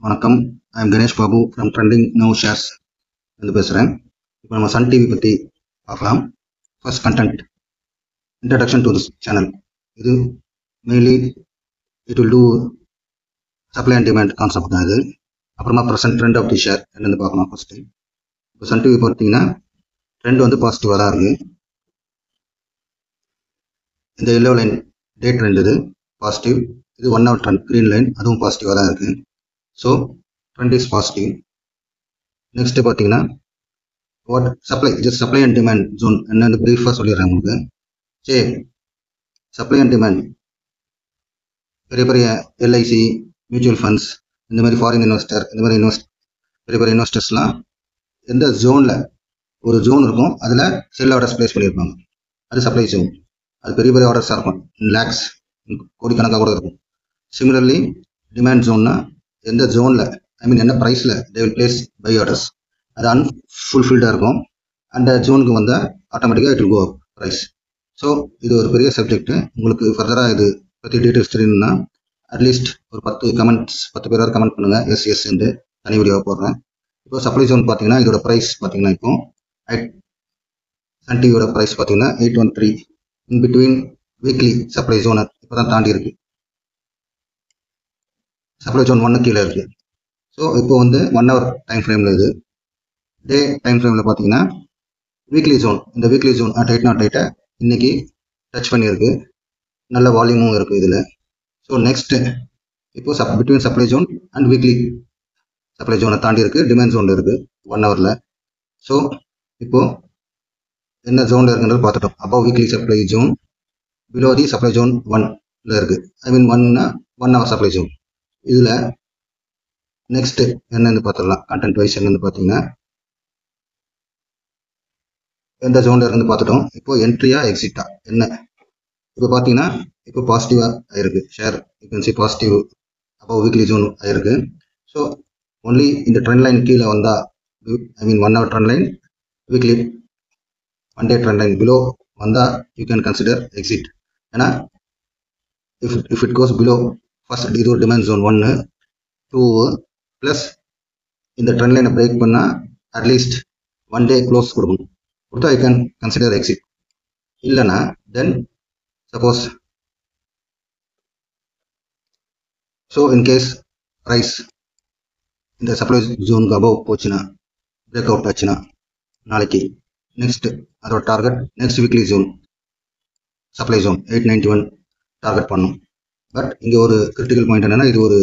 வணக்கம். I am Ganesh Babu from trending now shares வந்து பேசுகிறேன். இப்போ நம்ம சன் டிவி பற்றி பார்க்கலாம். First content introduction to this channel. இது mainly it will do supply and demand concept தான் இது. அப்புறமா present trend of the share என்னென்னு பார்க்கலாம். ஃபர்ஸ்ட்டு இப்போ சன் டிவி பார்த்தீங்கன்னா ட்ரெண்ட் வந்து பாசிட்டிவாக தான் இருக்குது. இந்த எல்லோ லைன் டே ட்ரெண்ட் இது பாசிட்டிவ். இது 1 hour ட்ரெண்ட் க்ரீன் லைன் அதுவும் பாசிட்டிவாக தான் இருக்குது. So trend is positive. Next பார்த்தீங்கன்னா what supply and demand zone என்னன்னு ப்ரீஃபாக சொல்லிடுறேன் உங்களுக்கு. சரி, சப்ளை அண்ட் டிமாண்ட் பெரிய பெரிய எல்ஐசி மியூச்சுவல் ஃபண்ட்ஸ் இந்த மாதிரி ஃபாரின் இன்வெஸ்டர் இந்த மாதிரி பெரிய பெரிய இன்வெஸ்டர்ஸ்லாம் எந்த ஜோனில் ஒரு ஜோன் இருக்கும், அதில் செல் ஆர்டர்ஸ் பிளேஸ் பண்ணியிருப்பாங்க. அது சப்ளை ஜோன். அது பெரிய பெரிய ஆர்டர்ஸாக இருக்கும், லேக்ஸ் கோடிக்கணக்காக கூட இருக்கும். சிமிலர்லி டிமாண்ட் ஜோன்னா எந்த ஜோனில் என்ன ப்ரைஸில் they will place buy orders, அது அன்ஃபுல்ஃபில்டாக இருக்கும். அந்த ஜோனுக்கு வந்தால் ஆட்டோமேட்டிக்காக it will go up price. So இது ஒரு பெரிய சப்ஜெக்ட். உங்களுக்கு ஃபர்தராக இது பற்றி டீட்டெயில்ஸ் தெரியணும்னா அட்லீஸ்ட் ஒரு 10 பேராவது கமெண்ட் பண்ணுங்கள். எஸ் என்று தனி வீடியோவாக போடுறேன். இப்போ சப்ளை ஜோன் பார்த்தீங்கன்னா இதோட ப்ரைஸ் பார்த்தீங்கன்னா இப்போ சன் டிவியோட ப்ரைஸ் பார்த்தீங்கன்னா 813 இன் பிட்வீன் வீக்லி சப்ளை ஜோனை இப்போ தான் தாண்டி இருக்கு. சப்ளை ஜோன் 1 கீழே இருக்கு. ஸோ இப்போ வந்து 1 hour டைம் ஃப்ரேமில் இது டே டைம் ஃப்ரேமில் பார்த்தீங்கன்னா வீக்லி ஜோன், இந்த வீக்லி ஜோன் அட் 808 இன்னைக்கு டச் பண்ணியிருக்கு. நல்ல வால்யூமும் இருக்குது இதில். ஸோ நெக்ஸ்ட் இப்போ between supply zone and weekly supply ஜோனை தாண்டி இருக்கு, டிமாண்ட் ஜோனில் இருக்குது 1 hourல. ஸோ இப்போ என்ன ஜோனில் இருக்குன்றது பார்த்துட்டோம். Above weekly supply zone, below the supply zone 1ல இருக்குது. 1 hour சப்ளை ஜோன். இதில் நெக்ஸ்ட் என்னன்னு பார்த்துடலாம். கண்டென்ட் வைஸ் என்னன்னு பார்த்தீங்கன்னா எந்த ஜோனில் இருக்குன்னு பார்த்துட்டோம். இப்போ என்ட்ரியா எக்ஸிட்டா என்ன இப்போ பார்த்தீங்கன்னா இப்போ பாசிட்டிவாக ஆயிருக்கு share. You can see positive above weekly zone ஆயிருக்கு. ஸோ ஒன்லி இந்த ட்ரெண்ட் லைன் கீழே வந்தால் 1 hour trend line, weekly 1 day trend line below வந்தால் யூ கேன் கன்சிடர் எக்ஸிட். ஏன்னா if it goes below first இது ஒரு டிமாண்ட் ஜோன் 1 2 ப்ளஸ் இந்த trend லைனை பிரேக் பண்ணால் அட்லீஸ்ட் 1 day க்ளோஸ் கொடுக்கணும். கொடுத்தா ஐ கேன் கன்சிடர் எக்ஸிட். இல்லைனா then suppose so in case price இந்த சப்ளை ஜோனுக்கு அபவ் போச்சுன்னா, பிரேக் அவுட் ஆச்சுன்னா நாளைக்கு நெக்ஸ்ட் அதோட target next weekly zone supply zone 891 target பண்ணும். பட் இங்கே ஒரு கிரிட்டிக்கல் பாயிண்ட் என்னன்னா இது ஒரு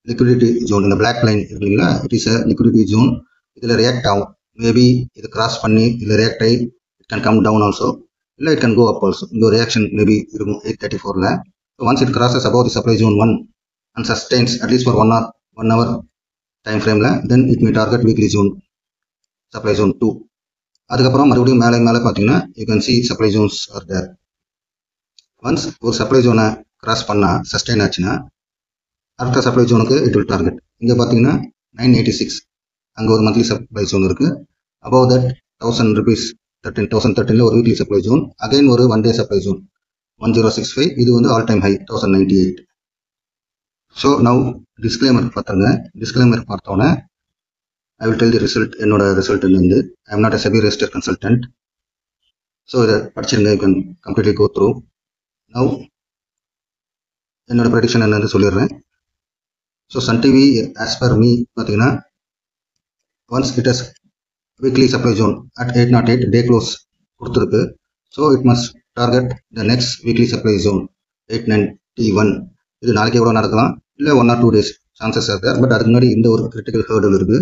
லிக்விடிட்டி ஜோன். இந்த பிளாக் லைன் இருக்குங்களா, it is a liquidity zone. இதில் ரியாக்ட் ஆகும். மேபி இது கிராஸ் பண்ணி இதில் ரியாக்ட் ஆகி it can come down also, இல்லை it can go up also. இந்த ஒரு ரியாக்ஷன் மேபி இருக்கும் 834ல. So once it crosses above the supply zone 1 and sustains at least for 1 hour time ஃப்ரேமில், then it may target weekly zone supply zone 2. அதுக்கப்புறம் மறுபடியும் மேலே பார்த்தீங்கன்னா you can see supply zones are there. Once ஒரு supply ஜோனை cross பண்ணால் sustain ஆச்சுன்னா அடுத்த சப்ளை ஜோனுக்கு இட் வில் டார்கெட். இங்கே பார்த்தீங்கன்னா 986 அங்கே ஒரு மந்த்லி சப்ளை ஜோன் இருக்குது. அபவ் தட் 1000 rupees 1013ல ஒரு வீக்லி சப்ளை ஜோன், அகைன் ஒரு 1 day சப்ளை ஜோன் 1065. இது வந்து all time high 1098. So now disclaimer பார்த்துருங்க. டிஸ்க்ளைமர் பார்த்தோன்னே I will tell the result. என்னோட ரிசல்ட் வந்து I am not a SEBI registered consultant. So இதை படிச்சிருங்க. You can completely go through. Now என்னோட ப்ரெடிக்ஷன் என்னன்னு சொல்லிடுறேன். So Sun TV as per me பார்த்தீங்கன்னா once it has weekly supply zone at 808 day close கொடுத்துருக்கு. So it must target the next weekly supply zone 891. இது நாளைக்கு எவ்வளோ நடக்கலாம், இல்லை 1 or 2 days சான்சஸ் இருக்குது. பட் அதுக்கு முன்னாடி இந்த ஒரு கிரிட்டிக்கல் ஹேர்டில் இருக்குது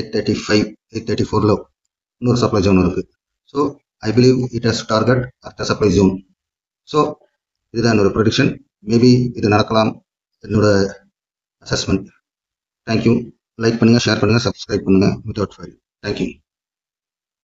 835 834ல இன்னொரு சப்ளை ஜோன் இருக்குது. So I believe it has target at the supply zone. So இதுதான் என்னோட ப்ரெடிக்ஷன். மேபி இது நடக்கலாம், என்னோட அசஸ்மெண்ட். தேங்க்யூ. லைக் பண்ணுங்கள், ஷேர் பண்ணுங்கள், சப்ஸ்கிரைப் பண்ணுங்கள் வித்வுட் ஃபைல். தேங்க்யூ.